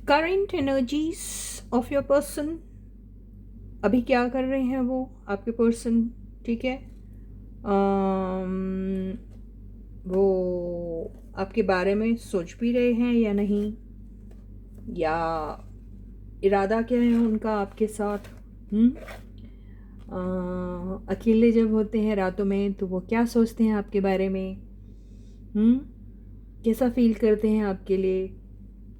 Current energies of your person, अभी क्या कर रहे हैं वो आपके पर्सन, ठीक है। अम, वो आपके बारे में सोच भी रहे हैं या नहीं, या इरादा क्या है उनका आपके साथ। अकेले जब होते हैं रातों में तो वो क्या सोचते हैं आपके बारे में, हम्म कैसा फील करते हैं आपके लिए।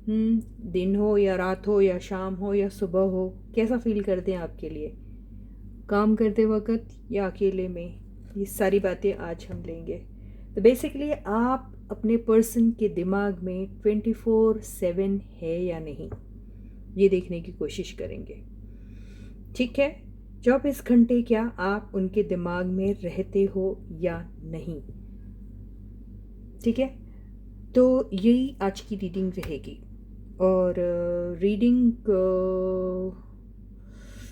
दिन हो या रात हो या शाम हो या सुबह हो, कैसा फील करते हैं आपके लिए, काम करते वक्त या अकेले में। ये सारी बातें आज हम लेंगे। तो बेसिकली आप अपने पर्सन के दिमाग में 24/7 है या नहीं, ये देखने की कोशिश करेंगे, ठीक है। 24 घंटे क्या आप उनके दिमाग में रहते हो या नहीं, ठीक है। तो यही आज की रीडिंग रहेगी। और रीडिंग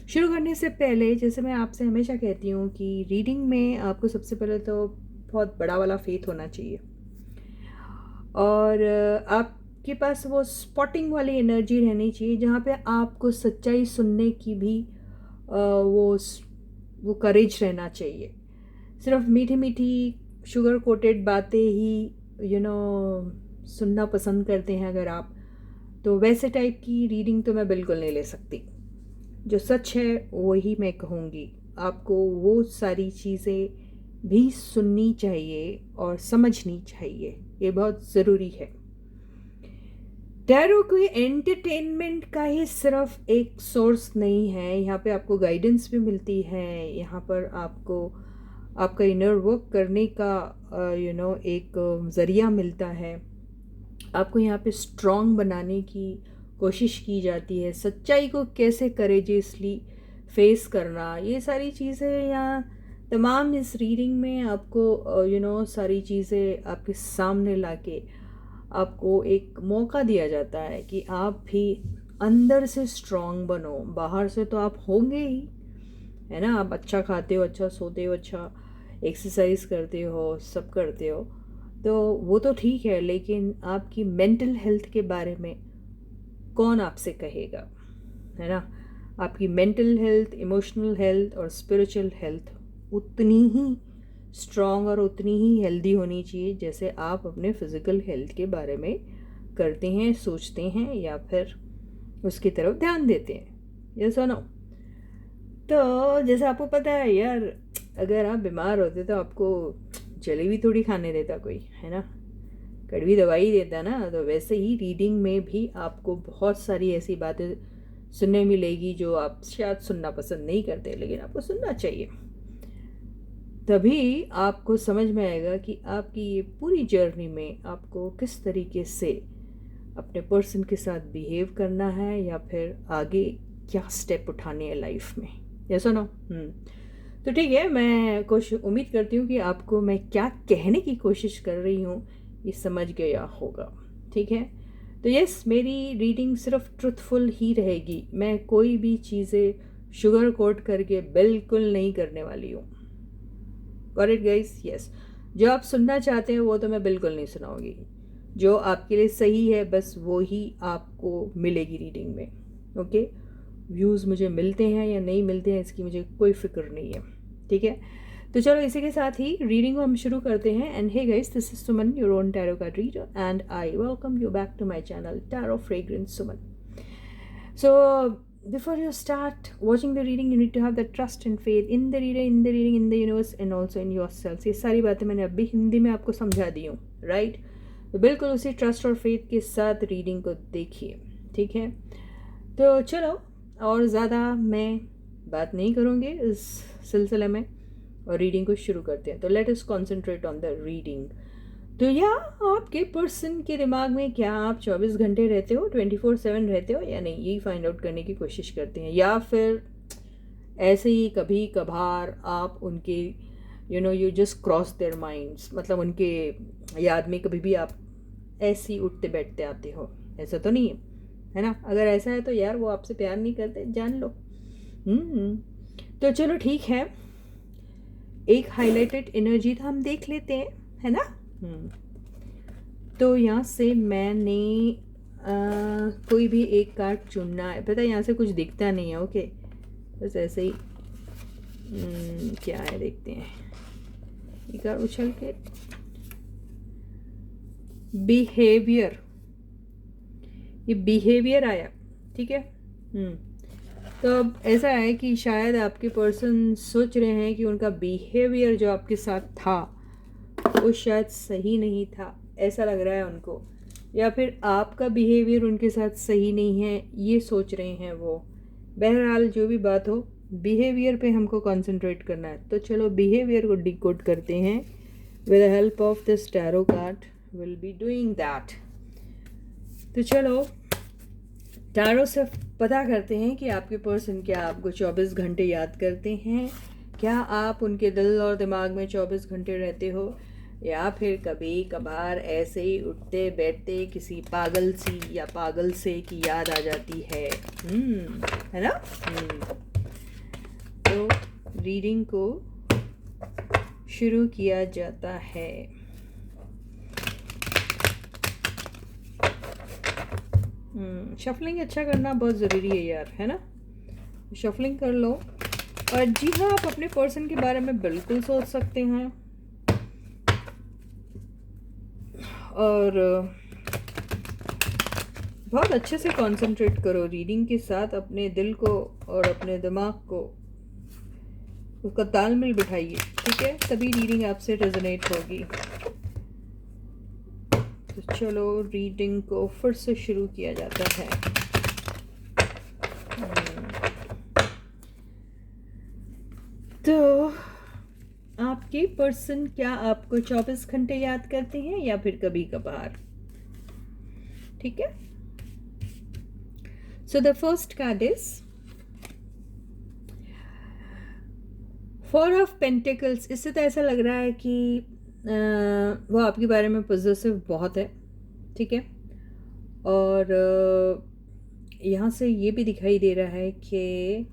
शुरू करने से पहले, जैसे मैं आपसे हमेशा कहती हूँ कि रीडिंग में आपको सबसे पहले तो बहुत बड़ा वाला फेथ होना चाहिए, और आपके पास वो स्पॉटिंग वाली एनर्जी रहनी चाहिए जहाँ पे आपको सच्चाई सुनने की भी वो करेज रहना चाहिए। सिर्फ मीठी मीठी शुगर कोटेड बातें ही सुनना पसंद करते हैं अगर आप, तो वैसे टाइप की रीडिंग तो मैं बिल्कुल नहीं ले सकती। जो सच है वही मैं कहूँगी। आपको वो सारी चीज़ें भी सुननी चाहिए और समझनी चाहिए, ये बहुत ज़रूरी है। टैरो कोई एंटरटेनमेंट का ही सिर्फ एक सोर्स नहीं है, यहाँ पे आपको गाइडेंस भी मिलती है, यहाँ पर आपको आपका इनर वर्क करने का एक ज़रिया मिलता है। आपको यहाँ पे स्ट्रॉन्ग बनाने की कोशिश की जाती है, सच्चाई को कैसे करेजियसली फेस करना, ये सारी चीज़ें यहाँ तमाम इस रीडिंग में आपको सारी चीज़ें आपके सामने लाके आपको एक मौका दिया जाता है कि आप भी अंदर से स्ट्रॉन्ग बनो। बाहर से तो आप होंगे ही, है ना। आप अच्छा खाते हो, अच्छा सोते हो, अच्छा एक्सरसाइज करते हो, सब करते हो, तो वो तो ठीक है, लेकिन आपकी मेंटल हेल्थ के बारे में कौन आपसे कहेगा, है ना। आपकी मेंटल हेल्थ, इमोशनल हेल्थ और स्पिरिचुअल हेल्थ उतनी ही स्ट्रॉन्ग और उतनी ही हेल्दी होनी चाहिए जैसे आप अपने फिज़िकल हेल्थ के बारे में करते हैं, सोचते हैं या फिर उसकी तरफ ध्यान देते हैं। ये सुनो, तो जैसे आपको पता है यार, अगर आप बीमार होते तो आपको जलेबी थोड़ी खाने देता कोई, है ना, कड़वी दवाई देता ना। तो वैसे ही रीडिंग में भी आपको बहुत सारी ऐसी बातें सुनने मिलेगी जो आप शायद सुनना पसंद नहीं करते, लेकिन आपको सुनना चाहिए। तभी आपको समझ में आएगा कि आपकी ये पूरी जर्नी में आपको किस तरीके से अपने पर्सन के साथ बिहेव करना है, या फिर आगे क्या स्टेप उठाने हैं लाइफ में। या सुनो, तो ठीक है, मैं कुछ उम्मीद करती हूँ कि आपको मैं क्या कहने की कोशिश कर रही हूँ ये समझ गया होगा, ठीक है। तो यस, मेरी रीडिंग सिर्फ ट्रुथफुल ही रहेगी, मैं कोई भी चीज़ें शुगर कोट करके बिल्कुल नहीं करने वाली हूँ। Got it guys? यस, जो आप सुनना चाहते हैं वो तो मैं बिल्कुल नहीं सुनाऊंगी। जो आपके लिए सही है बस वो ही आपको मिलेगी रीडिंग में, ओके। व्यूज़ मुझे मिलते हैं या नहीं मिलते हैं इसकी मुझे कोई फिक्र नहीं है, ठीक है। तो चलो इसी के साथ ही रीडिंग को हम शुरू करते हैं। And hey guys, this is Suman, your own tarot card reader, and I welcome you back to my channel tarot fragrance Suman. So before you start watching the reading, you need to have the trust and faith in the reader, in the reading, in the universe and also in yourself. ये सारी बातें मैंने अभी हिंदी में आपको समझा दी हूँ, right. तो बिल्कुल उसी ट्रस्ट और फेथ के साथ रीडिंग को देखिए, ठीक है। तो चलो, और ज़्यादा मैं बात नहीं करूँगी इस सिलसिले में, और रीडिंग को शुरू करते हैं। तो let us concentrate on the reading. तो या आपके पर्सन के दिमाग में क्या आप 24 घंटे रहते हो, 24/7 रहते हो या नहीं, यही फाइंड आउट करने की कोशिश करते हैं। या फिर ऐसे ही कभी कभार आप उनके you just cross their minds, मतलब उनके याद में कभी भी आप ऐसे ही उठते बैठते आते हो, ऐसा तो नहीं है ना। अगर ऐसा है तो यार वो आपसे प्यार नहीं करते, जान लो। तो चलो ठीक है, एक हाईलाइटेड एनर्जी तो हम देख लेते हैं, है ना। तो यहाँ से मैंने कोई भी एक कार्ड चुनना है। पता है यहाँ से कुछ दिखता नहीं है, ओके, बस ऐसे ही। क्या है देखते हैं। ये कार्ड उछल के बिहेवियर, ये बिहेवियर आया, ठीक है। तो अब ऐसा है कि शायद आपके पर्सन सोच रहे हैं कि उनका बिहेवियर जो आपके साथ था वो शायद सही नहीं था, ऐसा लग रहा है उनको, या फिर आपका बिहेवियर उनके साथ सही नहीं है, ये सोच रहे हैं वो। बहरहाल जो भी बात हो, बिहेवियर पे हमको कंसंट्रेट करना है। तो चलो बिहेवियर को डिकोड करते हैं with the help of this tarot card, will be doing that. तो चलो टैरो से पता करते हैं कि आपके पर्सन क्या आपको 24 घंटे याद करते हैं, क्या आप उनके दिल और दिमाग में 24 घंटे रहते हो, या फिर कभी कभार ऐसे ही उठते बैठते किसी पागल सी या पागल से की याद आ जाती है। है ना। तो रीडिंग को शुरू किया जाता है। शफलिंग अच्छा करना बहुत ज़रूरी है यार, है ना। शफलिंग कर लो। और जी हाँ, आप अपने पर्सन के बारे में बिल्कुल सोच सकते हैं, और बहुत अच्छे से कंसंट्रेट करो रीडिंग के साथ। अपने दिल को और अपने दिमाग को, उसका तालमेल बिठाइए, ठीक है, तभी रीडिंग आपसे रेजोनेट होगी। तो चलो रीडिंग को फिर से शुरू किया जाता है। तो आपके पर्सन क्या आपको 24 घंटे याद करते हैं या फिर कभी कभार, ठीक है। So the first card is four of pentacles. इससे तो ऐसा लग रहा है कि वो आपके बारे में पॉजिटिव बहुत है, ठीक है। और यहाँ से ये भी दिखाई दे रहा है कि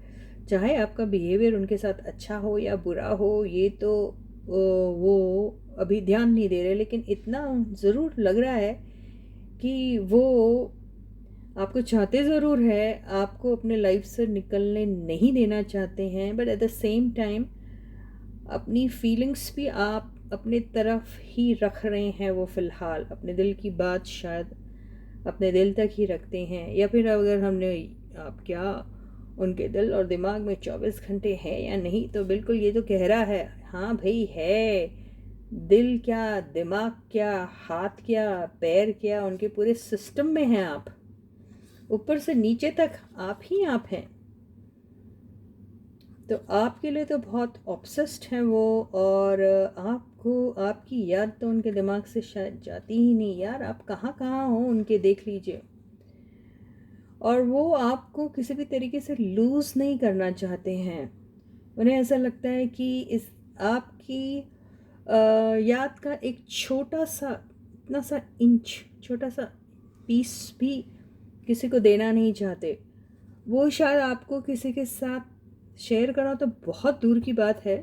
चाहे आपका बिहेवियर उनके साथ अच्छा हो या बुरा हो, ये तो वो अभी ध्यान नहीं दे रहे, लेकिन इतना ज़रूर लग रहा है कि वो आपको चाहते ज़रूर है, आपको अपने लाइफ से निकलने नहीं देना चाहते हैं, but at the same time अपनी फीलिंग्स भी आप अपने तरफ ही रख रहे हैं। वो फ़िलहाल अपने दिल की बात शायद अपने दिल तक ही रखते हैं, या फिर अगर हमने आप क्या उनके दिल और दिमाग में 24 घंटे है या नहीं, तो बिल्कुल ये तो कह रहा है हाँ भाई है। दिल क्या, दिमाग क्या, हाथ क्या, पैर क्या, उनके पूरे सिस्टम में हैं आप, ऊपर से नीचे तक आप ही आप हैं। तो आपके लिए तो बहुत ऑब्सेस्ड हैं वो, और आपको आपकी याद तो उनके दिमाग से शायद जाती ही नहीं यार। आप कहाँ कहाँ हो उनके, देख लीजिए। और वो आपको किसी भी तरीके से लूज़ नहीं करना चाहते हैं। उन्हें ऐसा लगता है कि इस आपकी याद का एक छोटा सा, इतना सा इंच, छोटा सा पीस भी किसी को देना नहीं चाहते। वो शायद आपको किसी के साथ शेयर करना तो बहुत दूर की बात है,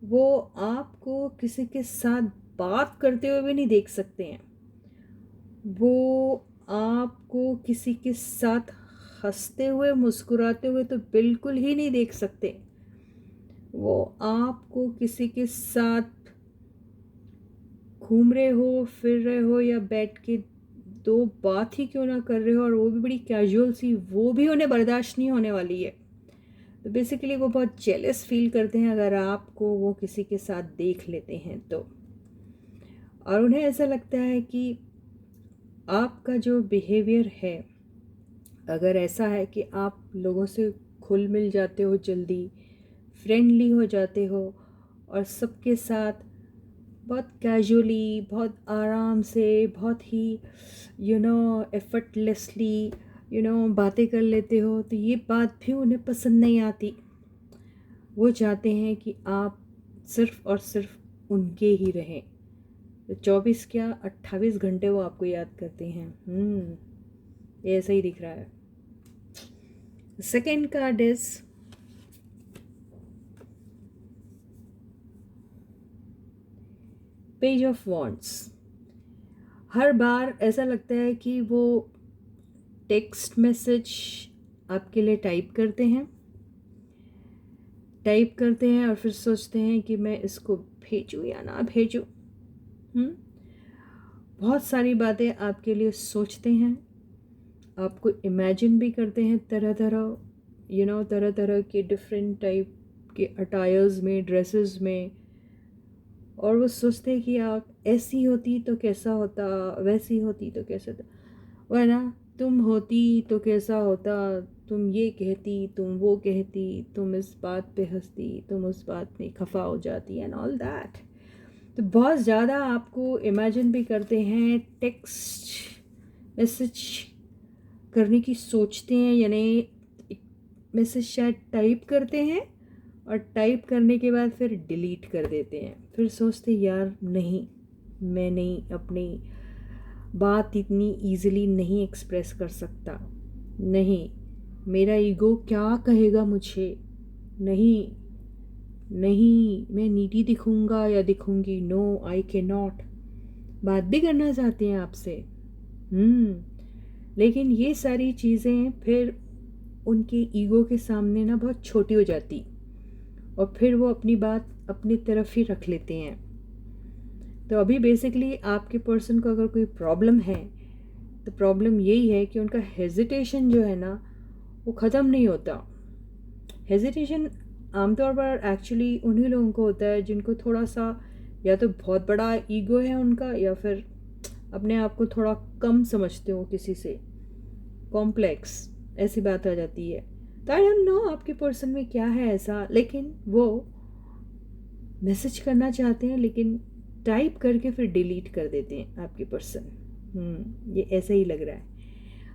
वो आपको किसी के साथ बात करते हुए भी नहीं देख सकते हैं। वो आपको किसी के साथ हंसते हुए, मुस्कुराते हुए तो बिल्कुल ही नहीं देख सकते। वो आपको किसी के साथ घूम रहे हो, फिर रहे हो, या बैठ के दो बात ही क्यों ना कर रहे हो, और वो भी बड़ी कैजुअल सी, वो भी उन्हें बर्दाश्त नहीं होने वाली है। तो बेसिकली वो बहुत जेलस फील करते हैं अगर आपको वो किसी के साथ देख लेते हैं तो। और उन्हें ऐसा लगता है कि आपका जो बिहेवियर है, अगर ऐसा है कि आप लोगों से घुल मिल जाते हो, जल्दी फ्रेंडली हो जाते हो, और सबके साथ बहुत कैजुअली, बहुत आराम से, बहुत ही एफर्टलेसली बातें कर लेते हो, तो ये बात भी उन्हें पसंद नहीं आती। वो चाहते हैं कि आप सिर्फ़ और सिर्फ उनके ही रहें। तो 24 क्या 28 घंटे वो आपको याद करते हैं। ये ऐसा ही दिख रहा है। Second card is page of wands. हर बार ऐसा लगता है कि वो टेक्स्ट मैसेज आपके लिए टाइप करते हैं और फिर सोचते हैं कि मैं इसको भेजूं या ना भेजूं। बहुत सारी बातें आपके लिए सोचते हैं, आपको इमेजिन भी करते हैं तरह तरह के डिफरेंट टाइप के अटायर्स में, ड्रेसेस में, और वो सोचते हैं कि आप ऐसी होती तो कैसा होता, वैसी होती तो कैसा होता, वरना तुम होती तो कैसा होता, तुम ये कहती, तुम वो कहती, तुम इस बात पे हंसती, तुम उस बात में खफा हो जाती, एंड ऑल दैट। तो बहुत ज़्यादा आपको इमेजिन भी करते हैं, टेक्स्ट मैसेज करने की सोचते हैं, यानी एक मैसेज शायद टाइप करते हैं और टाइप करने के बाद फिर डिलीट कर देते हैं। फिर सोचते यार नहीं, मैं नहीं, अपनी बात इतनी इजीली नहीं एक्सप्रेस कर सकता, नहीं, मेरा ईगो क्या कहेगा मुझे, नहीं, मैं नीडी दिखूंगा या दिखूंगी, नो आई कैन नॉट। बात भी करना चाहते हैं आपसे, लेकिन ये सारी चीज़ें फिर उनके ईगो के सामने ना बहुत छोटी हो जाती, और फिर वो अपनी बात अपनी तरफ ही रख लेते हैं। तो अभी बेसिकली आपके पर्सन को अगर कोई प्रॉब्लम है तो प्रॉब्लम यही है कि उनका हेजिटेशन जो है ना वो ख़त्म नहीं होता। हेजिटेशन आमतौर पर एक्चुअली उन्हीं लोगों को होता है जिनको थोड़ा सा या तो बहुत बड़ा ईगो है उनका, या फिर अपने आप को थोड़ा कम समझते हो, किसी से कॉम्प्लेक्स, ऐसी बात आ जाती है। तो आई डोंट नो आपके पर्सन में क्या है ऐसा, लेकिन वो मैसेज करना चाहते हैं लेकिन टाइप करके फिर डिलीट कर देते हैं आपके पर्सन। ये ऐसा ही लग रहा है।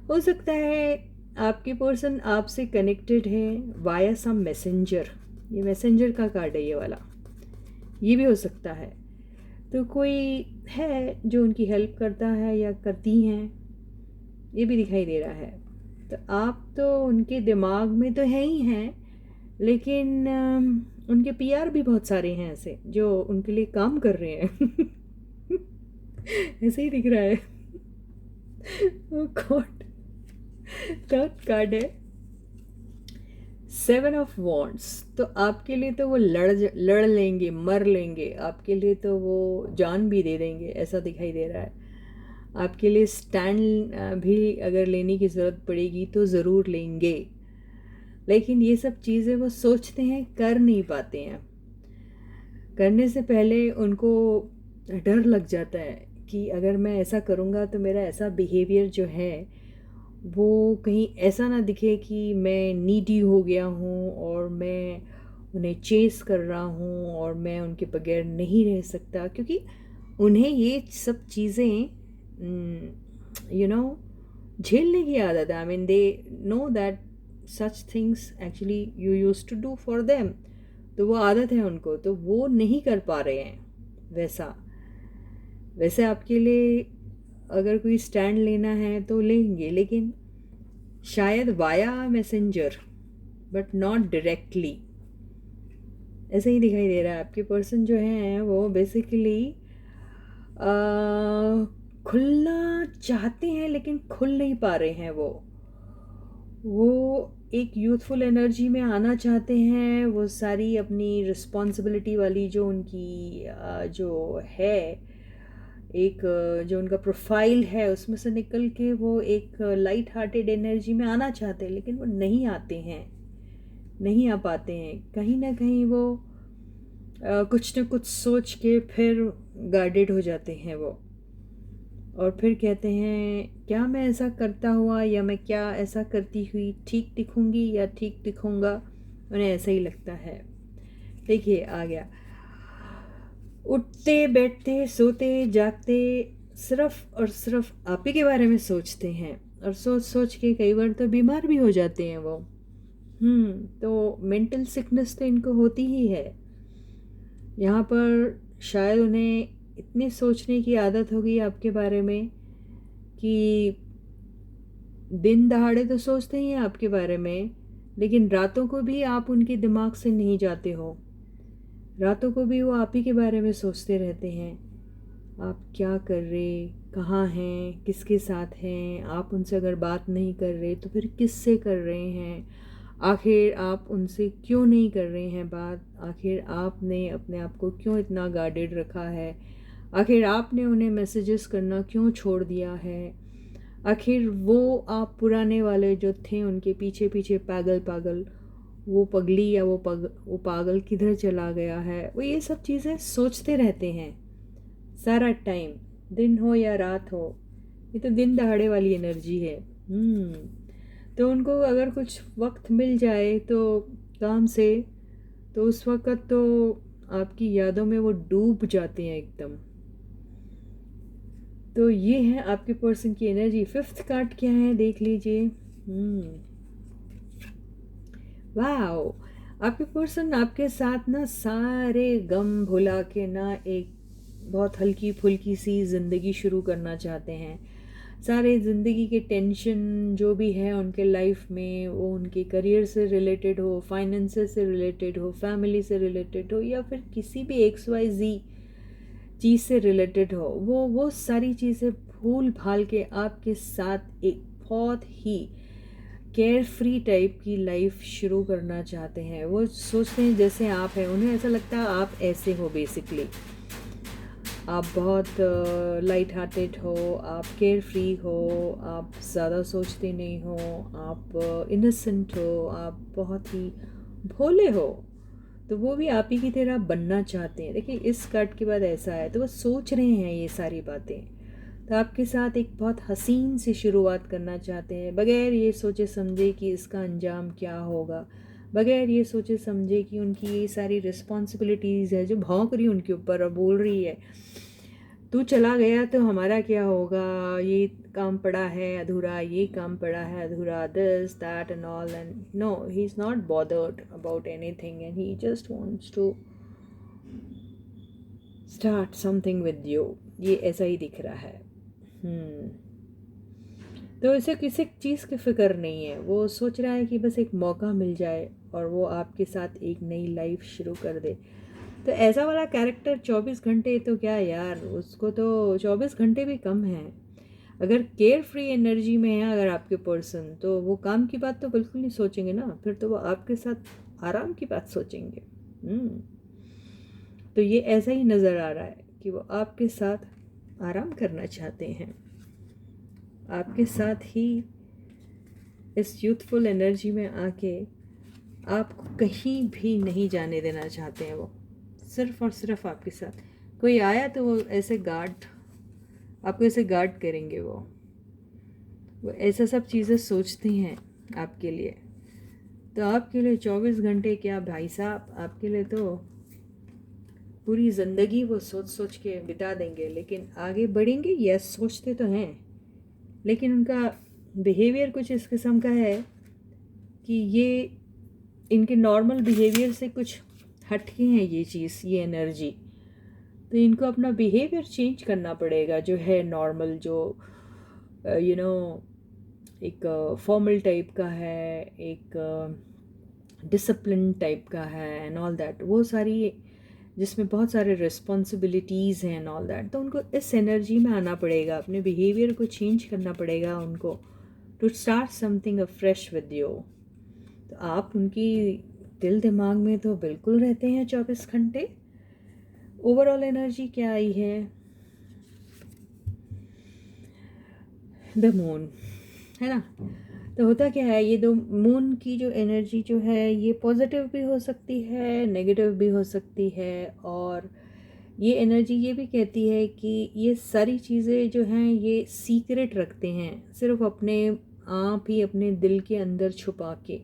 हो सकता है आपके पर्सन आपसे कनेक्टेड है वाया सम मैसेंजर, ये मैसेंजर का कार्ड है ये वाला, ये भी हो सकता है। तो कोई है जो उनकी हेल्प करता है या करती हैं, ये भी दिखाई दे रहा है। तो आप तो उनके दिमाग में तो है ही हैं, लेकिन उनके पीआर भी बहुत सारे हैं ऐसे जो उनके लिए काम कर रहे हैं। ऐसे ही दिख रहा है। ओह गॉड। थर्ड कार्ड है 7 ऑफ वॉन्ड्स। तो आपके लिए तो वो लड़ लेंगे, मर लेंगे, आपके लिए तो वो जान भी दे देंगे, ऐसा दिखाई दे रहा है। आपके लिए स्टैंड भी अगर लेने की ज़रूरत पड़ेगी तो ज़रूर लेंगे, लेकिन ये सब चीज़ें वो सोचते हैं, कर नहीं पाते हैं। करने से पहले उनको डर लग जाता है कि अगर मैं ऐसा करूँगा तो मेरा ऐसा बिहेवियर जो है वो कहीं ऐसा ना दिखे कि मैं नीडी हो गया हूँ और मैं उन्हें चेस कर रहा हूँ और मैं उनके बगैर नहीं रह सकता, क्योंकि उन्हें ये सब चीज़ें झेलने की आदत है। I mean they know that such things actually you use to do for them, तो वो आदत है उनको, तो वो नहीं कर पा रहे हैं। वैसे आपके लिए अगर कोई स्टैंड लेना है तो लेंगे, लेकिन शायद via messenger but not directly, ऐसे ही दिखाई दे रहा है। आपके पर्सन जो हैं वो बेसिकली खुलना चाहते हैं लेकिन खुल नहीं पा रहे हैं। वो एक यूथफुल एनर्जी में आना चाहते हैं, वो सारी अपनी रिस्पॉन्सिबिलिटी वाली जो उनकी जो है, एक जो उनका प्रोफाइल है उसमें से निकल के वो एक लाइट हार्टेड एनर्जी में आना चाहते हैं, लेकिन वो नहीं आते हैं, नहीं आ पाते हैं। कहीं ना कहीं वो कुछ न कुछ सोच के फिर गार्डेड हो जाते हैं वो, और फिर कहते हैं क्या मैं ऐसा करता हुआ या मैं क्या ऐसा करती हुई ठीक दिखूंगी या ठीक दिखूंगा, उन्हें ऐसा ही लगता है। देखिए आ गया, उठते बैठते सोते जागते सिर्फ और सिर्फ आप ही के बारे में सोचते हैं, और सोच सोच के कई बार तो बीमार भी हो जाते हैं वो। तो मेंटल सिकनेस तो इनको होती ही है। यहाँ पर शायद उन्हें इतनी सोचने की आदत होगी आपके बारे में कि दिन दहाड़े तो सोचते ही हैं आपके बारे में, लेकिन रातों को भी आप उनके दिमाग से नहीं जाते हो। रातों को भी वो आप ही के बारे में सोचते रहते हैं, आप क्या कर रहे, कहाँ हैं, किसके साथ हैं, आप उनसे अगर बात नहीं कर रहे तो फिर किससे कर रहे हैं, आखिर आप उनसे क्यों नहीं कर रहे हैं बात, आखिर आपने अपने आप को क्यों इतना गार्डेड रखा है, आखिर आपने उन्हें मैसेजेस करना क्यों छोड़ दिया है, आखिर वो आप पुराने वाले जो थे उनके पीछे पीछे पागल पागल, वो पगली या वो पागल किधर चला गया है। वो ये सब चीज़ें सोचते रहते हैं सारा टाइम, दिन हो या रात हो। ये तो दिन दहाड़े वाली एनर्जी है। तो उनको अगर कुछ वक्त मिल जाए तो काम से, तो उस वक़्त तो आपकी यादों में वो डूब जाते हैं एकदम। तो ये है आपके पर्सन की एनर्जी। फिफ्थ कार्ड क्या है देख लीजिए। वाओ, आपके पर्सन आपके साथ ना सारे गम भुला के ना एक बहुत हल्की फुल्की सी ज़िंदगी शुरू करना चाहते हैं। सारे ज़िंदगी के टेंशन जो भी है उनके लाइफ में, वो उनके करियर से रिलेटेड हो, फाइनेंसेस से रिलेटेड हो, फैमिली से रिलेटेड हो, या फिर किसी भी XYZ चीज़ से रिलेटेड हो, वो सारी चीज़ें भूल भाल के आपके साथ एक बहुत ही केयर फ्री टाइप की लाइफ शुरू करना चाहते हैं। वो सोचते हैं जैसे आप हैं, उन्हें ऐसा लगता है आप ऐसे हो बेसिकली। आप बहुत लाइट हार्टेड हो, आप केयर फ्री हो, आप ज़्यादा सोचते नहीं हो, आप इनोसेंट हो, आप बहुत ही भोले हो। तो वो भी आप ही की तरह बनना चाहते हैं। देखिए इस कार्ड के बाद ऐसा है, तो वो सोच रहे हैं ये सारी बातें। तो आपके साथ एक बहुत हसीन सी शुरुआत करना चाहते हैं, बगैर ये सोचे समझे कि इसका अंजाम क्या होगा, बगैर ये सोचे समझे कि उनकी ये सारी रिस्पॉन्सिबिलिटीज़ है जो भौंक रही उनके ऊपर और बोल रही है तू चला गया तो हमारा क्या होगा, ये काम पड़ा है अधूरा, ये काम पड़ा है अधूरा, this that and all. And no, he is not bothered about anything and he just wants to start something with you. ये ऐसा ही दिख रहा है। तो इसे किसी चीज़ की फिक्र नहीं है, वो सोच रहा है कि बस एक मौका मिल जाए और वो आपके साथ एक नई लाइफ शुरू कर दे। तो ऐसा वाला कैरेक्टर 24 घंटे तो क्या यार, उसको तो 24 घंटे भी कम है। अगर केयर फ्री एनर्जी में है अगर आपके पर्सन, तो वो काम की बात तो बिल्कुल नहीं सोचेंगे ना, फिर तो वो आपके साथ आराम की बात सोचेंगे। तो ये ऐसा ही नज़र आ रहा है कि वो आपके साथ आराम करना चाहते हैं, आपके साथ ही इस यूथफुल एनर्जी में आके आपको कहीं भी नहीं जाने देना चाहते हैं। वो सिर्फ और सिर्फ आपके साथ, कोई आया तो वो ऐसे गार्ड, आपको ऐसे गार्ड करेंगे। वो ऐसा सब चीज़ें सोचते हैं आपके लिए। तो आपके लिए 24 घंटे क्या भाई साहब, आपके लिए तो पूरी ज़िंदगी वो सोच सोच के बिता देंगे। लेकिन आगे बढ़ेंगे, यस सोचते तो हैं, लेकिन उनका बिहेवियर कुछ इस किस्म का है कि ये इनके नॉर्मल बिहेवियर से कुछ हटके हैं ये चीज़, ये एनर्जी। तो इनको अपना बिहेवियर चेंज करना पड़ेगा, जो है नॉर्मल, जो एक फॉर्मल टाइप का है, एक डिसिप्लिन टाइप का है एंड ऑल दैट, वो सारी जिसमें बहुत सारे रिस्पॉन्सिबिलिटीज़ हैं एंड ऑल दैट। तो उनको इस एनर्जी में आना पड़ेगा, अपने बिहेवियर को चेंज करना पड़ेगा उनको, to start something afresh with you. तो आप उनकी दिल दिमाग में तो बिल्कुल रहते हैं 24 घंटे। ओवरऑल एनर्जी क्या आई है, द मून, है ना। तो होता क्या है, ये दो मून की जो एनर्जी जो है ये पॉजिटिव भी हो सकती है, नेगेटिव भी हो सकती है। और ये एनर्जी ये भी कहती है कि ये सारी चीज़ें जो हैं ये सीक्रेट रखते हैं, सिर्फ अपने आप ही अपने दिल के अंदर छुपा के।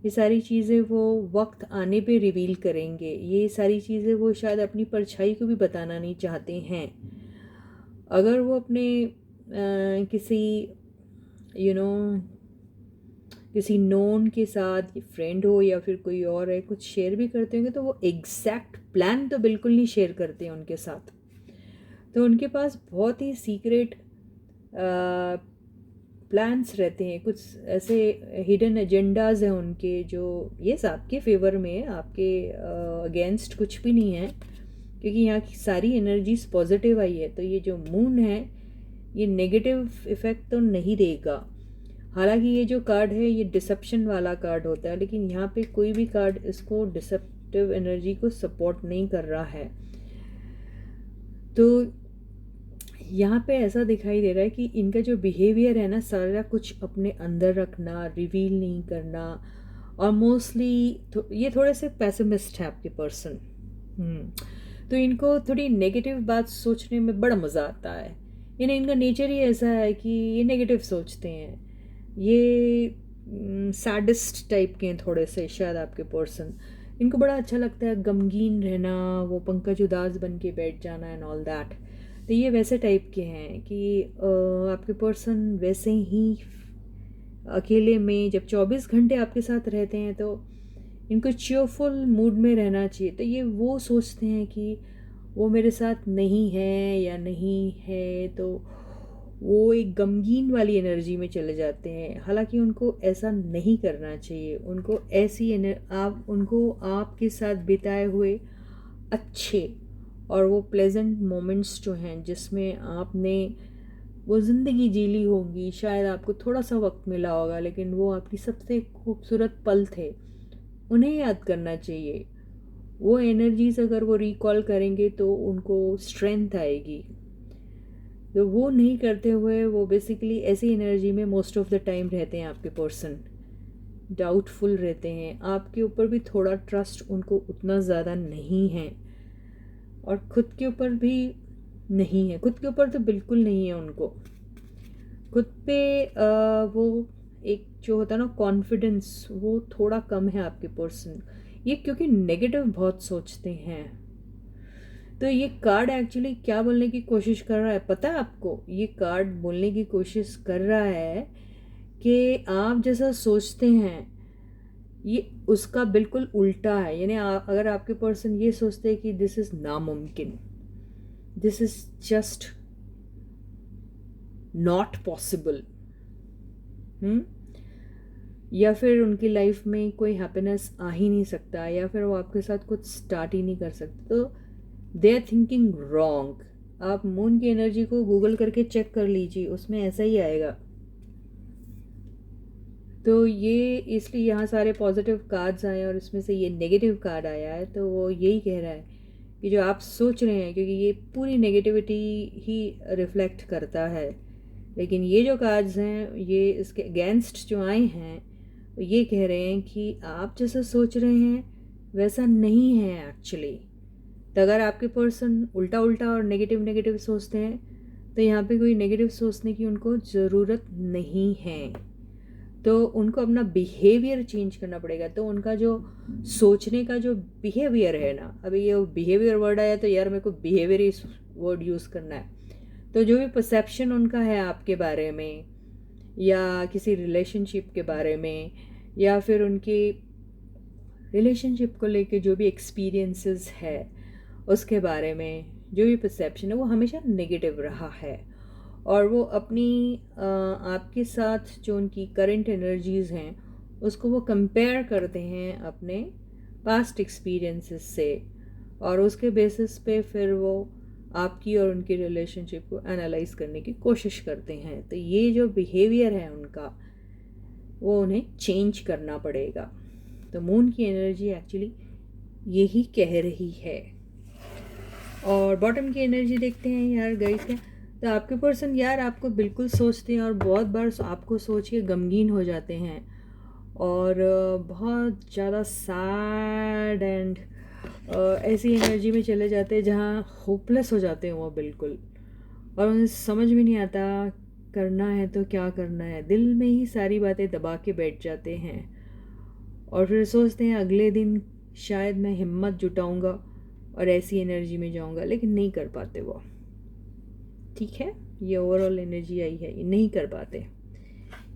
ये सारी चीज़ें वो वक्त आने पे रिवील करेंगे। ये सारी चीज़ें वो शायद अपनी परछाई को भी बताना नहीं चाहते हैं। अगर वो अपने किसी किसी नोन के साथ, फ्रेंड हो या फिर कोई और है, कुछ शेयर भी करते होंगे तो वो एग्जैक्ट प्लान तो बिल्कुल नहीं शेयर करते हैं उनके साथ। तो उनके पास बहुत ही सीक्रेट प्लान्स रहते हैं, कुछ ऐसे हिडन एजेंडाज हैं उनके, जो ये आपके फेवर में, आपके अगेंस्ट कुछ भी नहीं है क्योंकि यहाँ की सारी एनर्जीज पॉजिटिव आई है, तो ये जो मून है ये नेगेटिव इफेक्ट तो नहीं देगा। हालांकि ये जो कार्ड है ये डिसेप्शन वाला कार्ड होता है, लेकिन यहाँ पे कोई भी कार्ड इसको डिसेप्टिव एनर्जी को सपोर्ट नहीं कर रहा है। तो यहाँ पे ऐसा दिखाई दे रहा है कि इनका जो बिहेवियर है ना, सारा कुछ अपने अंदर रखना, रिवील नहीं करना, और मोस्टली ये थोड़े से पैसिमिस्ट है आपके पर्सन। तो इनको थोड़ी नेगेटिव बात सोचने में बड़ा मज़ा आता है। इनका नेचर ही ऐसा है कि ये नेगेटिव सोचते हैं। ये सैडिस्ट टाइप के हैं थोड़े से शायद आपके पर्सन। इनको बड़ा अच्छा लगता है गमगीन रहना, वो पंकज उदास बन के बैठ जाना एंड ऑल दैट। तो ये वैसे टाइप के हैं कि आपके पर्सन वैसे ही अकेले में जब 24 घंटे आपके साथ रहते हैं तो इनको चीयरफुल मूड में रहना चाहिए। तो ये वो सोचते हैं कि वो मेरे साथ नहीं है या नहीं है, तो वो एक गमगीन वाली एनर्जी में चले जाते हैं। हालांकि उनको ऐसा नहीं करना चाहिए। उनको ऐसी आप उनको आपके साथ बिताए हुए अच्छे और वो प्लेजेंट मोमेंट्स जो हैं जिसमें आपने वो ज़िंदगी जी ली होगी, शायद आपको थोड़ा सा वक्त मिला होगा लेकिन वो आपकी सबसे खूबसूरत पल थे, उन्हें याद करना चाहिए। वो एनर्जीज अगर वो रिकॉल करेंगे तो उनको स्ट्रेंथ आएगी। तो वो नहीं करते हुए वो बेसिकली ऐसी एनर्जी में मोस्ट ऑफ द टाइम रहते हैं आपके पर्सन। डाउटफुल रहते हैं, आपके ऊपर भी थोड़ा ट्रस्ट उनको उतना ज़्यादा नहीं है, और खुद के ऊपर भी नहीं है। खुद के ऊपर तो बिल्कुल नहीं है उनको। खुद पे वो एक जो होता है ना कॉन्फिडेंस, वो थोड़ा कम है आपके पर्सन। ये क्योंकि नेगेटिव बहुत सोचते हैं। तो ये कार्ड एक्चुअली क्या बोलने की कोशिश कर रहा है पता है आपको? ये कार्ड बोलने की कोशिश कर रहा है कि आप जैसा सोचते हैं ये उसका बिल्कुल उल्टा है। यानी अगर आपके पर्सन ये सोचते हैं कि दिस इज़ नामुमकिन, this is just not possible, या फिर उनकी लाइफ में कोई हैप्पीनेस आ ही नहीं सकता, या फिर वो आपके साथ कुछ स्टार्ट ही नहीं कर सकते, तो दे आर थिंकिंग रॉन्ग। आप मून की एनर्जी को गूगल करके चेक कर लीजिए, उसमें ऐसा ही आएगा। तो ये इसलिए यहाँ सारे पॉजिटिव कार्ड्स आए और इसमें से ये नेगेटिव कार्ड आया है, तो वो यही कह रहा है कि जो आप सोच रहे हैं, क्योंकि ये पूरी नेगेटिविटी ही रिफ्लेक्ट करता है, लेकिन ये जो कार्ड्स हैं ये इसके अगेंस्ट जो आए हैं ये कह रहे हैं कि आप जैसा सोच रहे हैं वैसा नहीं है एक्चुअली। तो अगर आपके पर्सन उल्टा उल्टा और नेगेटिव नेगेटिव सोचते हैं तो यहाँ पे कोई नेगेटिव सोचने की उनको ज़रूरत नहीं है। तो उनको अपना बिहेवियर चेंज करना पड़ेगा। तो उनका जो सोचने का जो बिहेवियर है ना, अभी ये बिहेवियर वर्ड आया तो यार मेरे को बिहेवियर ही वर्ड यूज़ करना है। तो जो भी परसेप्शन उनका है आपके बारे में, या किसी रिलेशनशिप के बारे में, या फिर उनके रिलेशनशिप को लेके जो भी एक्सपीरियंसेस है उसके बारे में जो भी परसेप्शन है वो हमेशा नेगेटिव रहा है। और वो अपनी आपके साथ जो उनकी करंट एनर्जीज़ हैं उसको वो कंपेयर करते हैं अपने पास्ट एक्सपीरियंसेस से, और उसके बेसिस पे फिर वो आपकी और उनकी रिलेशनशिप को एनालाइज करने की कोशिश करते हैं। तो ये जो बिहेवियर है उनका वो उन्हें चेंज करना पड़ेगा। तो मून की एनर्जी एक्चुअली यही कह रही है। और बॉटम की एनर्जी देखते हैं यार गाइस क्या। तो आपके पर्सन यार आपको बिल्कुल सोचते हैं और बहुत बार आपको सोच के गमगीन हो जाते हैं और बहुत ज़्यादा सैड एंड ऐसी एनर्जी में चले जाते हैं जहाँ होपलेस हो जाते हैं वो बिल्कुल, और उन्हें समझ में नहीं आता करना है तो क्या करना है। दिल में ही सारी बातें दबा के बैठ जाते हैं और फिर सोचते हैं अगले दिन शायद मैं हिम्मत जुटाऊंगा और ऐसी एनर्जी में जाऊंगा, लेकिन नहीं कर पाते वो। ठीक है, ये ओवरऑल एनर्जी आई है, ये नहीं कर पाते।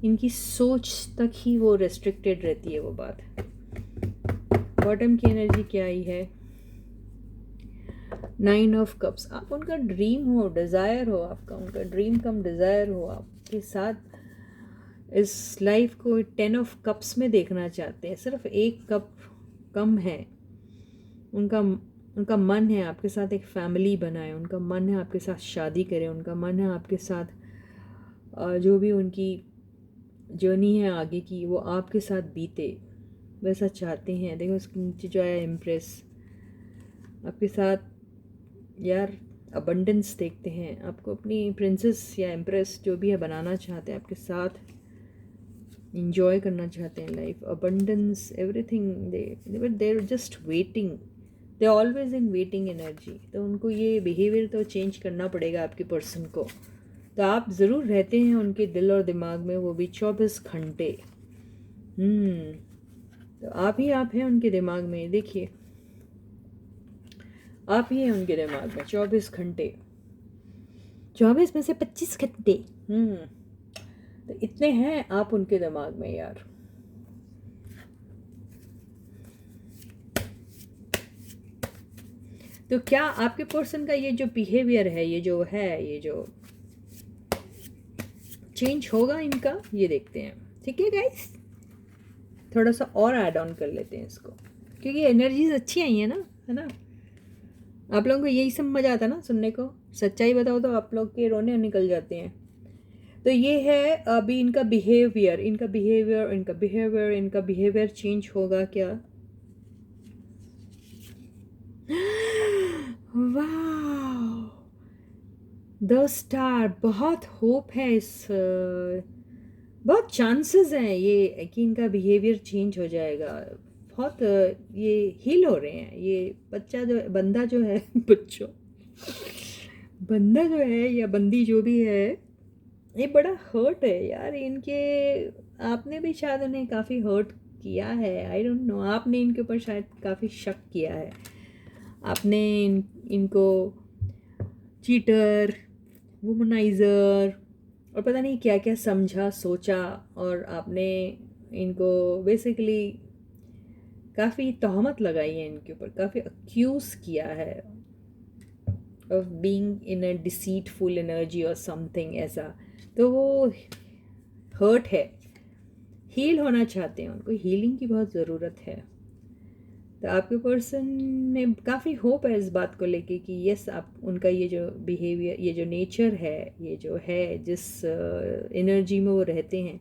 इनकी सोच तक ही वो रेस्ट्रिक्टेड रहती है वो बात। बॉटम की एनर्जी क्या आई है? 9 ऑफ कप्स। आप उनका ड्रीम हो, डिज़ायर हो, आपका उनका ड्रीम कम डिज़ायर हो, आपके साथ इस लाइफ को 10 ऑफ कप्स में देखना चाहते हैं। सिर्फ एक कप कम है उनका, उनका मन है आपके साथ एक फैमिली बनाए, उनका मन है आपके साथ शादी करें, उनका मन है आपके साथ जो भी उनकी जर्नी है आगे की वो आपके साथ बीते, वैसा चाहते हैं। देखो उसके नीचे जो है इम्प्रेस, आपके साथ यार अबंडेंस देखते हैं, आपको अपनी प्रिंसेस या एम्प्रेस जो भी है बनाना चाहते हैं, आपके साथ इंजॉय करना चाहते हैं life, abundance everything. There just waiting, they always in waiting energy. तो उनको ये बिहेवियर तो चेंज करना पड़ेगा आपके पर्सन को। तो आप ज़रूर रहते हैं उनके दिल और दिमाग में, वो भी 24 घंटे। तो आप ही आप हैं उनके दिमाग में, देखिए आप ही हैं उनके दिमाग में 24 घंटे, 24 में से 25 घंटे। तो इतने हैं आप उनके दिमाग में यार। तो क्या आपके पर्सन का ये जो बिहेवियर है, ये जो चेंज होगा इनका, ये देखते हैं। ठीक है गाइस, थोड़ा सा और ऐड ऑन कर लेते हैं इसको, क्योंकि एनर्जीज अच्छी आई है ना, है ना। आप लोगों को यही सब मजा आता है ना सुनने को, सच्चाई बताओ तो आप लोग के रोने निकल जाते हैं। तो ये है अभी इनका बिहेवियर, इनका बिहेवियर चेंज होगा क्या? वाह, द स्टार, बहुत होप है इस बहुत चांसेस हैं ये कि इनका बिहेवियर चेंज हो जाएगा। बहुत ये हील हो रहे हैं। ये बंदा जो है बंदा जो है या बंदी जो भी है, ये बड़ा हर्ट है यार इनके। आपने भी शायद उन्हें काफ़ी हर्ट किया है, आई डोंट नो। आपने इनके ऊपर शायद काफ़ी शक किया है, आपने इनको चीटर, वुमनाइज़र और पता नहीं क्या क्या समझा सोचा, और आपने इनको बेसिकली काफ़ी तहमत लगाई है इनके ऊपर, काफ़ी अक्यूज़ किया है of being in a deceitful energy और समथिंग ऐसा। तो वो हर्ट है, हील होना चाहते हैं, उनको हीलिंग की बहुत ज़रूरत है। तो आपके पर्सन ने काफ़ी होप है इस बात को लेके कि यस, आप उनका ये जो बिहेवियर, ये जो नेचर है, ये जो है जिस एनर्जी में वो रहते हैं,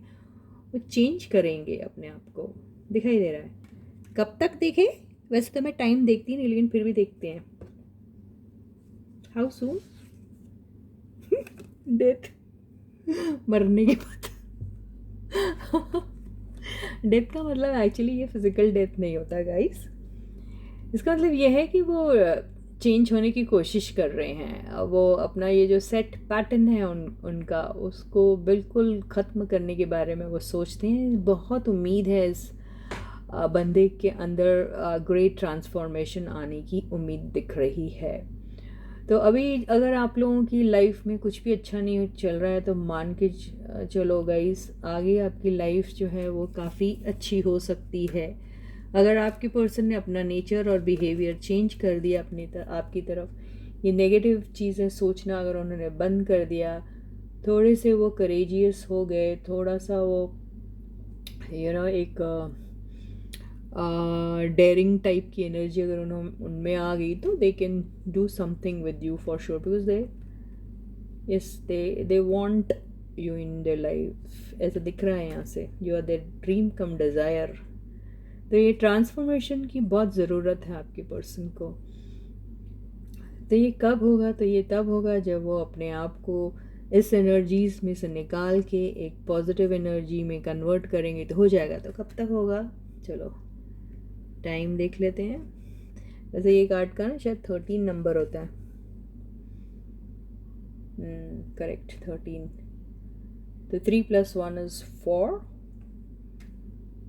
वो चेंज करेंगे अपने आप को। दिखाई दे रहा है। कब तक देखे? वैसे तो मैं टाइम देखती नहीं, लेकिन फिर भी देखते हैं। How soon? डेथ, मरने के बाद। डेथ का मतलब एक्चुअली ये फिजिकल डेथ नहीं होता गाइस। इसका मतलब ये है कि वो चेंज होने की कोशिश कर रहे हैं। वो अपना ये जो सेट पैटर्न है उनका, उसको बिल्कुल ख़त्म करने के बारे में वो सोचते हैं। बहुत उम्मीद है इस बंदे के अंदर ग्रेट ट्रांसफॉर्मेशन आने की उम्मीद दिख रही है। तो अभी अगर आप लोगों की लाइफ में कुछ भी अच्छा नहीं चल रहा है, तो मान के चलो गाइस, आगे आपकी लाइफ जो है वो काफ़ी अच्छी हो सकती है। अगर आपके पर्सन ने अपना नेचर और बिहेवियर चेंज कर दिया आपकी तरफ, ये नेगेटिव चीज़ें सोचना अगर उन्होंने बंद कर दिया, थोड़े से वो करेजियस हो गए, थोड़ा सा वो एक डेयरिंग टाइप की एनर्जी अगर उनमें आ गई, तो they can do something with you for sure, because they want you in their life. ऐसा दिख रहा है यहाँ से, you are their dream cum desire. तो ये ट्रांसफॉर्मेशन की बहुत ज़रूरत है आपके पर्सन को। तो ये कब होगा? तो ये तब होगा जब वो अपने आप को इस एनर्जीज में से निकाल के एक पॉजिटिव एनर्जी में कन्वर्ट करेंगे, तो हो जाएगा। तो कब तक होगा? चलो टाइम देख लेते हैं। वैसे ये कार्ड का ना शायद 13 नंबर होता है। करेक्ट, 13। तो 3 + 1 = 4।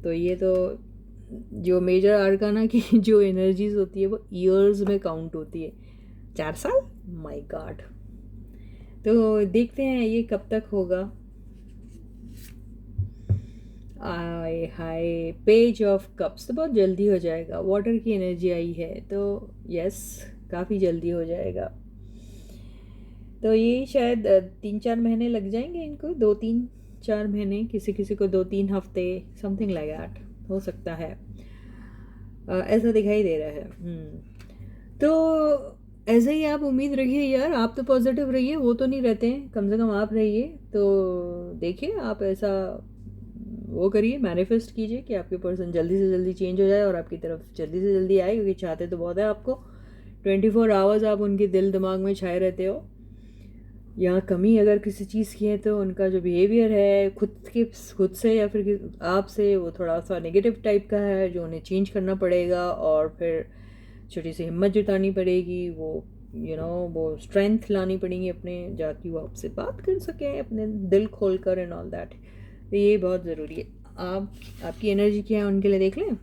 तो ये तो जो मेजर आर्काना की जो एनर्जीज होती है वो ईयर्स में काउंट होती है। 4 साल, माय गॉड। तो देखते हैं ये कब तक होगा। आय हाय, पेज ऑफ कप्स, तो बहुत जल्दी हो जाएगा। वाटर की एनर्जी आई है, तो यस, काफ़ी जल्दी हो जाएगा। तो ये शायद 3-4 महीने लग जाएंगे इनको, 2-3-4 महीने, किसी किसी को 2-3 हफ्ते, समथिंग लाइक दैट हो सकता है। ऐसा दिखाई दे रहा है। तो ऐसे ही आप उम्मीद रखिए यार, आप तो पॉजिटिव रहिए, वो तो नहीं रहते हैं, कम से कम आप रहिए। तो देखिए आप ऐसा वो करिए, मैनिफेस्ट कीजिए कि आपके पर्सन जल्दी से जल्दी चेंज हो जाए और आपकी तरफ जल्दी से जल्दी आए, क्योंकि चाहते तो बहुत है आपको। 24 आवर्स आप उनके दिल दिमाग में छाए रहते हो। यहाँ कमी अगर किसी चीज़ की है तो उनका जो बिहेवियर है खुद से या फिर आपसे, वो थोड़ा सा नेगेटिव टाइप का है, जो उन्हें चेंज करना पड़ेगा। और फिर छोटी सी हिम्मत जुटानी पड़ेगी, वो वो स्ट्रेंथ लानी पड़ेगी अपने, जाकि वो आपसे बात कर सकें अपने दिल खोल कर एंड ऑल दैट। तो ये बहुत ज़रूरी है। आपकी एनर्जी क्या है उनके लिए देख लें।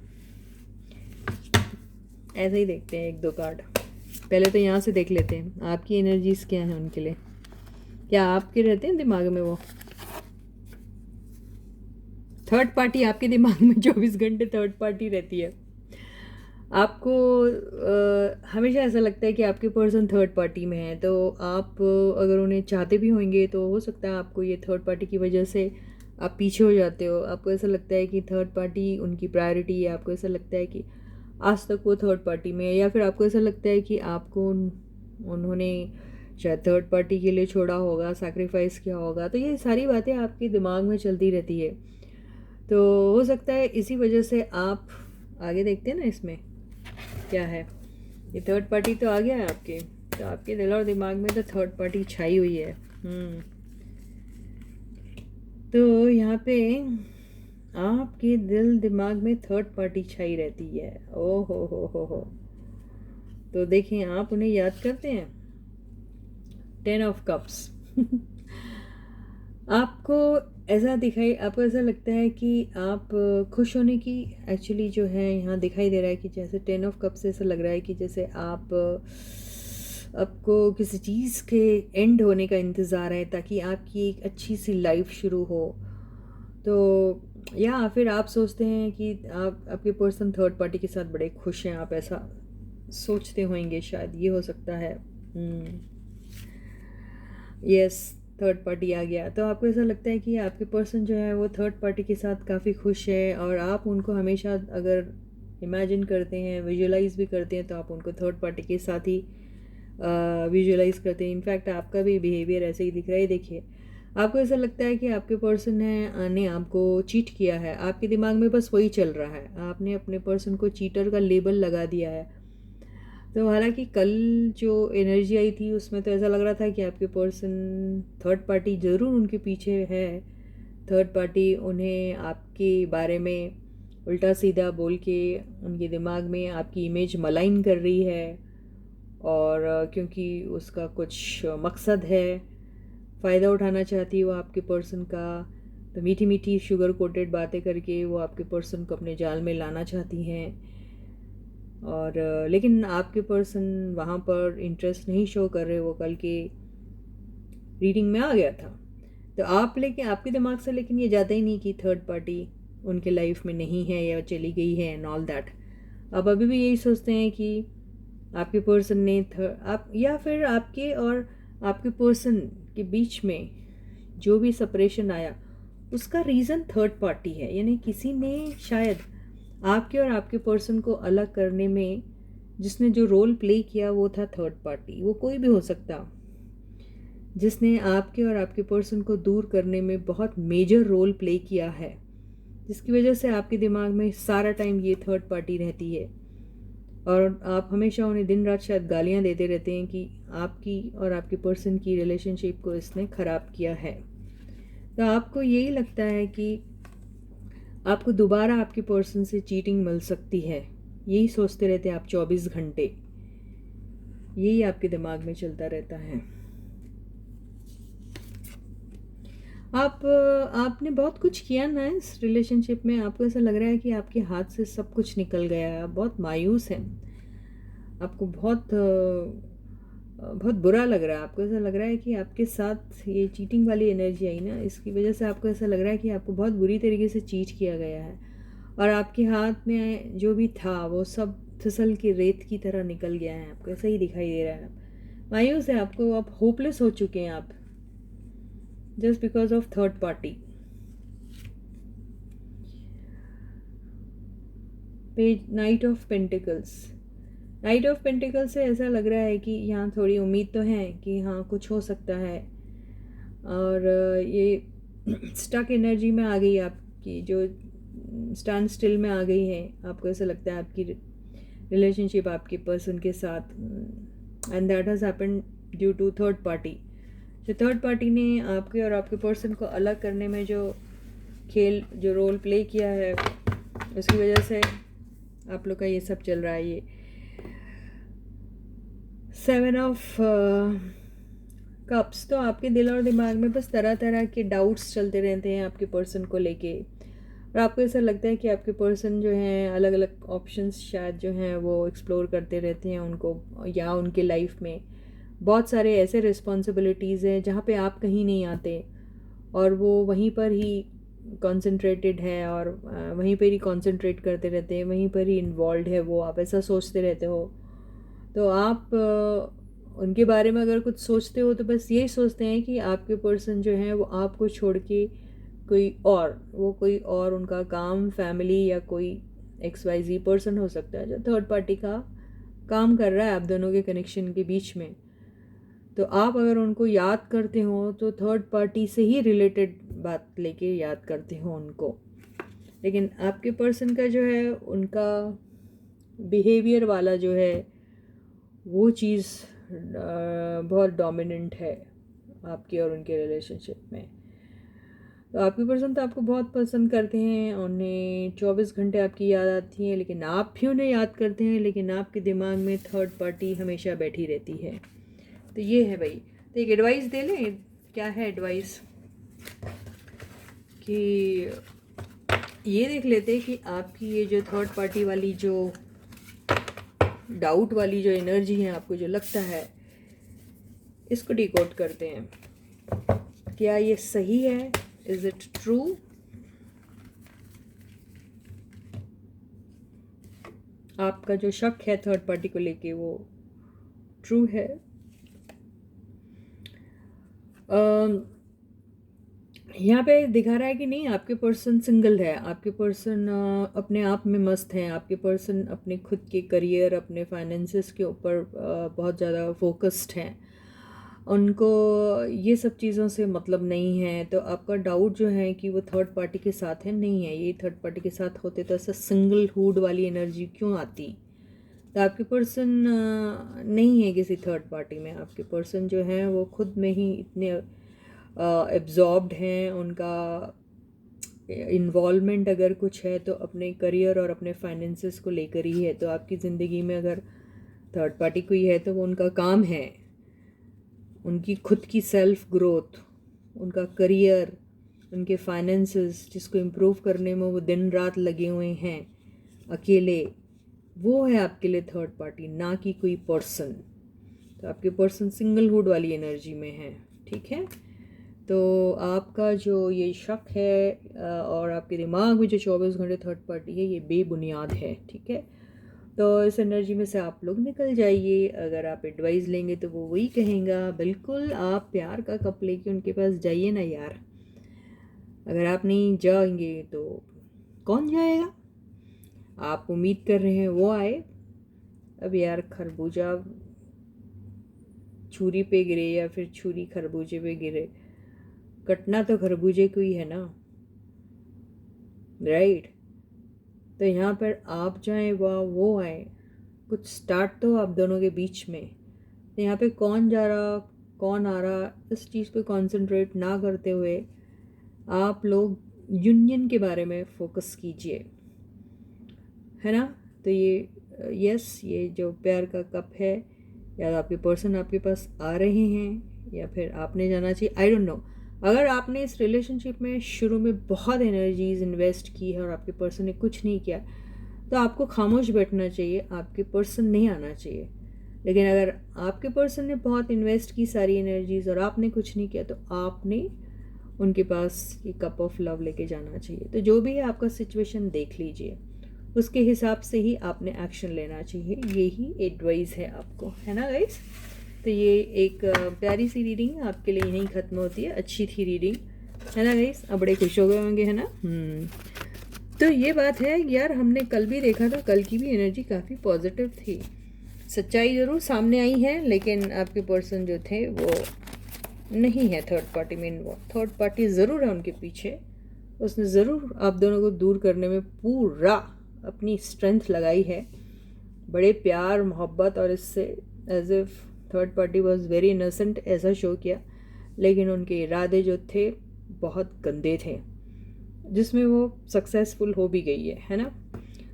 ऐसे ही देखते हैं एक दो कार्ड, पहले तो यहाँ से देख लेते हैं आपकी एनर्जीज क्या है उनके लिए। क्या आपके रहते हैं दिमाग में वो थर्ड पार्टी? आपके दिमाग में 24 घंटे थर्ड पार्टी रहती है। आपको हमेशा ऐसा लगता है कि आपके पर्सन थर्ड पार्टी में है, तो आप अगर उन्हें चाहते भी होंगे तो हो सकता है आपको ये थर्ड पार्टी की वजह से आप पीछे हो जाते हो। आपको ऐसा लगता है कि थर्ड पार्टी उनकी प्रायोरिटी है, आपको ऐसा लगता है कि आज तक वो थर्ड पार्टी में है, या फिर आपको ऐसा लगता है कि आपको उन्होंने शायद थर्ड पार्टी के लिए छोड़ा होगा, सैक्रिफाइस किया होगा। तो ये सारी बातें आपके दिमाग में चलती रहती है। तो हो सकता है इसी वजह से आप आगे देखते हैं ना इसमें क्या है। ये थर्ड पार्टी तो आ गया है आपके, तो आपके दिल और दिमाग में तो थर्ड पार्टी छाई हुई है। तो यहाँ पे आपके दिल दिमाग में थर्ड पार्टी छाई रहती है। ओ हो। तो देखें, आप उन्हें याद करते हैं। 10 ऑफ कप्स। आपको ऐसा लगता है कि आप खुश होने की एक्चुअली जो है यहाँ दिखाई दे रहा है कि जैसे 10 ऑफ कप से ऐसा लग रहा है कि जैसे आपको किसी चीज़ के एंड होने का इंतज़ार है, ताकि आपकी एक अच्छी सी लाइफ शुरू हो। तो या फिर आप सोचते हैं कि आपके पर्सन थर्ड पार्टी के साथ बड़े खुश हैं, आप ऐसा सोचते होंगे, शायद ये हो सकता है। यस, थर्ड पार्टी आ गया। तो आपको ऐसा लगता है कि आपके पर्सन जो है वो थर्ड पार्टी के साथ काफ़ी खुश है, और आप उनको हमेशा अगर इमेजिन करते हैं, विजुलाइज भी करते हैं, तो आप उनको थर्ड पार्टी के साथ ही विजुलाइज करते हैं। इनफैक्ट आपका भी बिहेवियर ऐसे ही दिख रहा है। देखिए, आपको ऐसा लगता है कि आपके पर्सन ने आपको चीट किया है, आपके दिमाग में बस वही चल रहा है, आपने अपने पर्सन को चीटर का लेबल लगा दिया है। तो हालांकि कल जो एनर्जी आई थी उसमें तो ऐसा लग रहा था कि आपके पर्सन थर्ड पार्टी ज़रूर उनके पीछे है। थर्ड पार्टी उन्हें आपके बारे में उल्टा सीधा बोल के उनके दिमाग में आपकी इमेज मलाइन कर रही है, और क्योंकि उसका कुछ मकसद है, फ़ायदा उठाना चाहती है वो आपके पर्सन का। तो मीठी मीठी शुगर कोटेड बातें करके वो आपके पर्सन को अपने जाल में लाना चाहती हैं। और लेकिन आपके पर्सन वहाँ पर इंटरेस्ट नहीं शो कर रहे, वो कल के रीडिंग में आ गया था। तो लेकिन आपके दिमाग से लेकिन ये जाता ही नहीं कि थर्ड पार्टी उनके लाइफ में नहीं है या चली गई है एंड ऑल दैट। आप अभी भी यही सोचते हैं कि आपके पर्सन ने आप या फिर आपके और आपके पर्सन के बीच में जो भी सेपरेशन आया उसका रीज़न थर्ड पार्टी है, यानी किसी ने शायद आपके और आपके पर्सन को अलग करने में जिसने जो रोल प्ले किया वो था थर्ड पार्टी। वो कोई भी हो सकता जिसने आपके और आपके पर्सन को दूर करने में बहुत मेजर रोल प्ले किया है, जिसकी वजह से आपके दिमाग में सारा टाइम ये थर्ड पार्टी रहती है, और आप हमेशा उन्हें दिन रात शायद गालियाँ देते रहते हैं कि आपकी और आपके पर्सन की रिलेशनशिप को इसने ख़राब किया है। तो आपको यही लगता है कि आपको दोबारा आपके पर्सन से चीटिंग मिल सकती है, यही सोचते रहते हैं आप 24 घंटे, यही आपके दिमाग में चलता रहता है। आपने बहुत कुछ किया ना इस रिलेशनशिप में, आपको ऐसा लग रहा है कि आपके हाथ से सब कुछ निकल गया है, आप बहुत मायूस हैं, आपको बहुत बुरा लग रहा है। आपको ऐसा लग रहा है कि आपके साथ ये चीटिंग वाली एनर्जी आई ना, इसकी वजह से आपको ऐसा लग रहा है कि आपको बहुत बुरी तरीके से चीट किया गया है, और आपके हाथ में जो भी था वो सब फिसल के रेत की तरह निकल गया है। आपको ऐसा ही दिखाई दे रहा है, मायूस है आपको, आप होपलेस हो चुके हैं आप, just because of third party. Page night of pentacles. Night of pentacle से ऐसा लग रहा है कि यहाँ थोड़ी उम्मीद तो है कि हाँ कुछ हो सकता है, और ये स्टक एनर्जी में आ गई आपकी, जो स्टैंड स्टिल में आ गई है। आपको ऐसा लगता है आपकी रिलेशनशिप आपके पर्सन के साथ, and that has happened due to third party. जो थर्ड पार्टी ने आपके और आपके पर्सन को अलग करने में जो जो रोल प्ले किया है, उसकी वजह से आप लोग का ये सब चल रहा है। ये 7 ऑफ कप्स, तो आपके दिल और दिमाग में बस तरह तरह के डाउट्स चलते रहते हैं आपके पर्सन को लेके, और आपको ऐसा लगता है कि आपके पर्सन जो हैं अलग अलग ऑप्शंस शायद जो हैं वो एक्सप्लोर करते रहते हैं उनको, या उनके लाइफ में बहुत सारे ऐसे रिस्पॉन्सिबिलिटीज़ हैं जहाँ पे आप कहीं नहीं आते, और वो वहीं पर ही कॉन्सेंट्रेटेड है, और वहीं पर ही कॉन्सेंट्रेट करते रहते हैं, वहीं पर ही इन्वॉल्व है वो, आप ऐसा सोचते रहते हो। तो आप उनके बारे में अगर कुछ सोचते हो तो बस यही सोचते हैं कि आपके पर्सन जो हैं वो आपको छोड़ के कोई और उनका काम, फैमिली, या कोई XYZ पर्सन हो सकता है जो थर्ड पार्टी का काम कर रहा है आप दोनों के कनेक्शन के बीच में। तो आप अगर उनको याद करते हो तो थर्ड पार्टी से ही रिलेटेड बात लेके याद करते हो उनको, लेकिन आपके पर्सन का जो है उनका बिहेवियर वाला जो है वो चीज़ बहुत डोमिनेंट है आपके और उनके रिलेशनशिप में। तो आपके पर्सन तो आपको बहुत पसंद करते हैं, उन्हें 24 घंटे आपकी याद आती है, लेकिन आप भी उन्हें याद करते हैं, लेकिन आपके दिमाग में थर्ड पार्टी हमेशा बैठी रहती है। तो ये है भाई। तो एक एडवाइस दे लें, क्या है एडवाइस, कि ये देख लेते कि आपकी ये जो थर्ड पार्टी वाली जो डाउट वाली जो एनर्जी है, आपको जो लगता है, इसको डिकोड करते हैं। क्या ये सही है? Is it true? आपका जो शक है थर्ड पार्टी को लेके वो ट्रू है? यहाँ पे दिखा रहा है कि नहीं, आपके पर्सन सिंगल है, आपके पर्सन अपने आप में मस्त है, आपके पर्सन अपने खुद के करियर, अपने फाइनेंसेस के ऊपर बहुत ज़्यादा फोकस्ड हैं, उनको ये सब चीज़ों से मतलब नहीं है। तो आपका डाउट जो है कि वो थर्ड पार्टी के साथ है, नहीं है। ये थर्ड पार्टी के साथ होते तो ऐसा सिंगल हुड वाली एनर्जी क्यों आती? तो आपके पर्सन नहीं है किसी थर्ड पार्टी में, आपके पर्सन जो हैं वो खुद में ही इतने एब्जॉर्ब्ड हैं, उनका इन्वॉल्वमेंट अगर कुछ है तो अपने करियर और अपने फाइनेंसेस को लेकर ही है। तो आपकी ज़िंदगी में अगर थर्ड पार्टी कोई है तो वो उनका काम है, उनकी खुद की सेल्फ ग्रोथ, उनका करियर, उनके फाइनेंसेस जिसको इम्प्रूव करने में वो दिन रात लगे हुए हैं अकेले, वो है आपके लिए थर्ड पार्टी, ना कि कोई पर्सन। तो आपके पर्सन सिंगलहुड वाली एनर्जी में है, ठीक है। तो आपका जो ये शक है और आपके दिमाग में जो 24 घंटे थर्ड पार्टी है, ये बेबुनियाद है, ठीक है। तो इस एनर्जी में से आप लोग निकल जाइए। अगर आप एडवाइस लेंगे तो वो वही कहेंगा, बिल्कुल आप प्यार का कप लेके उनके पास जाइए ना यार। अगर आप नहीं जाएंगे तो कौन जाएगा? आप उम्मीद कर रहे हैं वो आए। अब यार खरबूजा छुरी पे गिरे या फिर छुरी खरबूजे पे गिरे, कटना तो खरबूजे को ही है ना, राइट। तो यहाँ पर आप जाएं वो आए, कुछ स्टार्ट तो आप दोनों के बीच में। तो यहाँ पे कौन जा रहा कौन आ रहा, इस चीज़ पे कंसंट्रेट ना करते हुए आप लोग यूनियन के बारे में फोकस कीजिए, है ना। तो ये यस, ये जो प्यार का कप है, या आपके पर्सन आपके पास आ रहे हैं या फिर आपने जाना चाहिए, आई डोंट नो। अगर आपने इस रिलेशनशिप में शुरू में बहुत एनर्जीज इन्वेस्ट की है और आपके पर्सन ने कुछ नहीं किया, तो आपको खामोश बैठना चाहिए, आपके पर्सन नहीं आना चाहिए। लेकिन अगर आपके पर्सन ने बहुत इन्वेस्ट की सारी एनर्जीज और आपने कुछ नहीं किया, तो आपने उनके पास ये कप ऑफ लव लेके जाना चाहिए। तो जो भी है आपका सिचुएशन देख लीजिए, उसके हिसाब से ही आपने एक्शन लेना चाहिए। यही एडवाइस है आपको, है ना गाइस। तो ये एक प्यारी सी रीडिंग आपके लिए यहीं ख़त्म होती है। अच्छी थी रीडिंग, है ना गाइस। अब बड़े खुश हो गए होंगे, है ना। तो ये बात है यार, हमने कल भी देखा था, कल की भी एनर्जी काफ़ी पॉजिटिव थी। सच्चाई ज़रूर सामने आई है, लेकिन आपके पर्सन जो थे वो नहीं है थर्ड पार्टी में इन्वॉल्व। थर्ड पार्टी ज़रूर है उनके पीछे, उसने ज़रूर आप दोनों को दूर करने में पूरा अपनी स्ट्रेंथ लगाई है, बड़े प्यार मोहब्बत, और इससे as if third party was very innocent ऐसा शो किया, लेकिन उनके इरादे जो थे बहुत गंदे थे, जिसमें वो सक्सेसफुल हो भी गई है ना।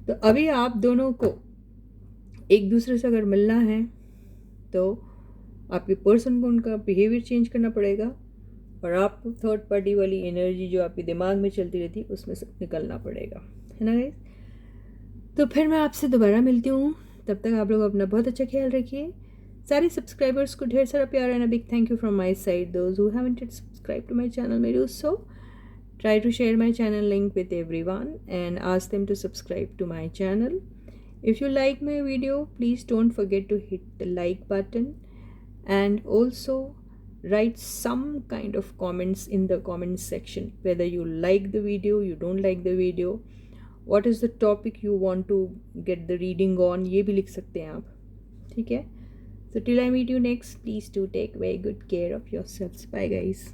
तो अभी आप दोनों को एक दूसरे से अगर मिलना है तो आपके पर्सन को उनका बिहेवियर चेंज करना पड़ेगा, और आपको थर्ड पार्टी वाली एनर्जी जो आपके दिमाग में चलती रहती है उसमें से निकलना पड़ेगा, है ना गाइस। तो फिर मैं आपसे दोबारा मिलती हूँ, तब तक आप लोग अपना बहुत अच्छा ख्याल रखिए। सारे सब्सक्राइबर्स को ढेर सारा प्यार and a big thank you from my side. Those who haven't yet subscribed to my channel may do so. Try to share my channel link with everyone and ask them to subscribe to my channel. If you like my video, please don't forget to hit the like button, and also write some kind of comments in the comment section, whether you like the video, you don't like the video, what is the topic you want to get the reading on, ये भी लिख सकते हैं आप, ठीक है। So till I meet you next, please do take very good care of yourselves. Bye guys.